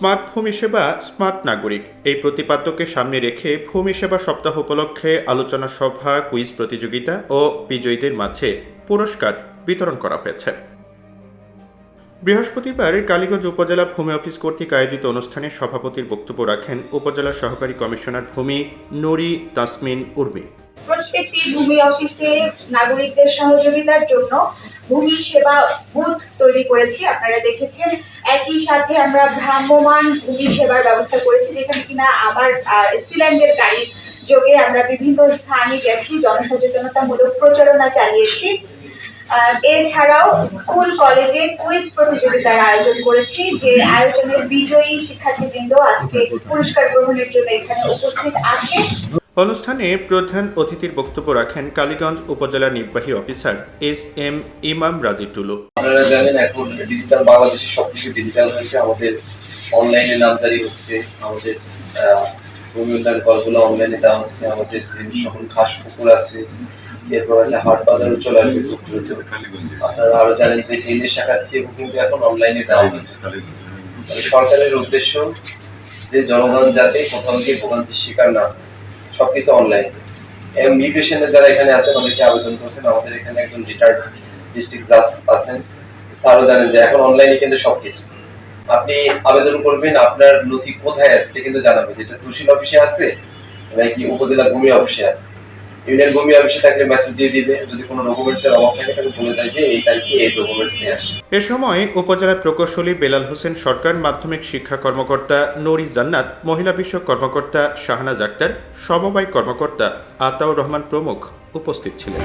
Smart ভূমি সেবা smart নাগরিক এই প্রতিপাদ্যকে সামনে রেখে ভূমি সেবা সপ্তাহ উপলক্ষে আলোচনা সভা, কুইজ প্রতিযোগিতা ও বিজয়ীদের মাঝে পুরস্কার বিতরণ করা হয়েছে। বৃহস্পতিবার কালীগঞ্জ উপজেলা ভূমি অফিস কর্তৃক আয়োজিত অনুষ্ঠানে সভাপতির বক্তব্য রাখেন উপজেলা সহকারী কমিশনার ভূমি নুরি তাসমিন উর্মি। প্রত্যেকটি ভূমি অফিসে নাগরিকদের সহযোগিতার জন্য ভূমি সেবা বুথ তৈরি করেছি, আপনারা দেখেছেন। একই সাথে আমরা ভ্রাম্যমাণ ভূমি সেবার ব্যবস্থা করেছি, যেখানে কিনা আবার সিলিন্ডার গাড়ি যোগে আমরা বিভিন্ন স্থানে গেছি, জনসচেতনতামূলক প্রচারণা চালিয়েছি। এছাড়াও স্কুল কলেজে কুইজ প্রতিযোগিতার আয়োজন করেছি, যে আয়োজনের বিজয়ী শিক্ষার্থীবৃন্দ আজকে পুরস্কার গ্রহণের জন্য এখানে উপস্থিত আছে। অনুষ্ঠানে প্রধান অতিথির বক্তব্য রাখেন কালীগঞ্জ উপজেলা নির্বাহী অফিসার এস.এম. ইমাম রাজি টুলু। আপনারা জানেন এখন ডিজিটাল বাংলাদেশে সবকিছু ডিজিটাল হয়েছে, আমাদের অনলাইনে নামজারি হচ্ছে, আমাদের ভূমি উন্নয়ন করগুলো অনলাইনে দেওয়া হচ্ছে, আমাদের যে সকল খাস পুকুর আছে, এরপর আছে হাট বাজারও চলে আসবে খুব দ্রুত। আপনারা আরো জানেন যে হিন্দি শাখার চেয়ে কিন্তু এখন অনলাইনে দেওয়া হচ্ছে। সরকারের উদ্দেশ্য যে জনগণ যাতে কোথাও গিয়ে ভোগান্তির শিকার না, সবকিছু অনলাইন। মিউটেশনে যারা এখানে আছেন অনেকে আবেদন করছেন, আমাদের এখানে একজন রিটায়ার্ড ডিস্ট্রিক্ট জাজ আছেন, স্যারও জানেন যে এখন অনলাইনে কিন্তু সবকিছু। আপনি আবেদন করবেন, আপনার নথি কোথায় আছে এটা কিন্তু জানাবে, যেটা তহসিল অফিসে আছে নাকি উপজেলা ভূমি অফিসে আছে। ইউনিয়ন ভূমি অফিসে থাকলে মেসেজ দিয়ে দিবে, যদি কোনো ডকুমেন্টসের অভাব থাকে তাহলে বলে দেয় যে এই তারিখে এই ডকুমেন্টস নিয়ে আসে। এ সময় উপজেলা প্রকৌশলী বেলাল হোসেন সরকার, মাধ্যমিক শিক্ষা কর্মকর্তা নুরি জান্নাত, মহিলা বিষয়ক কর্মকর্তা শাহনাজ আক্তার, সমবায় কর্মকর্তা আতাউর রহমান প্রমুখ উপস্থিত ছিলেন।